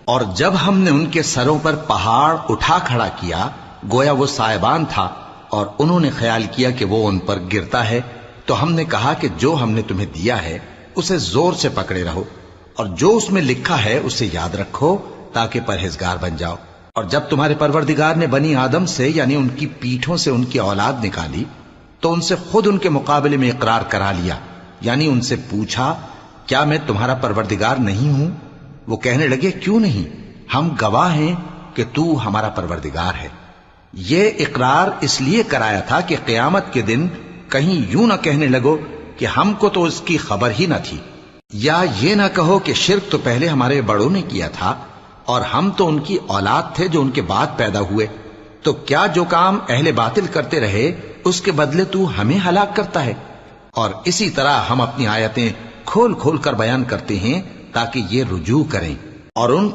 اور جب ہم نے ان کے سروں پر پہاڑ اٹھا کھڑا کیا گویا وہ سائبان تھا، اور انہوں نے خیال کیا کہ وہ ان پر گرتا ہے، تو ہم نے کہا کہ جو ہم نے تمہیں دیا ہے اسے زور سے پکڑے رہو، اور جو اس میں لکھا ہے اسے یاد رکھو تاکہ پرہیزگار بن جاؤ۔ اور جب تمہارے پروردگار نے بنی آدم سے یعنی ان کی پیٹھوں سے ان کی اولاد نکالی تو ان سے خود ان کے مقابلے میں اقرار کرا لیا، یعنی ان سے پوچھا کیا میں تمہارا پروردگار نہیں ہوں؟ وہ کہنے لگے کیوں نہیں، ہم گواہ ہیں کہ تو ہمارا پروردگار ہے۔ یہ اقرار اس لیے کرایا تھا کہ قیامت کے دن کہیں یوں نہ کہنے لگو کہ ہم کو تو اس کی خبر ہی نہ تھی، یا یہ نہ کہو کہ شرک تو پہلے ہمارے بڑوں نے کیا تھا اور ہم تو ان کی اولاد تھے جو ان کے بعد پیدا ہوئے، تو کیا جو کام اہل باطل کرتے رہے اس کے بدلے تو ہمیں ہلاک کرتا ہے؟ اور اسی طرح ہم اپنی آیتیں کھول کھول کر بیان کرتے ہیں تاکہ یہ رجوع کریں اور ان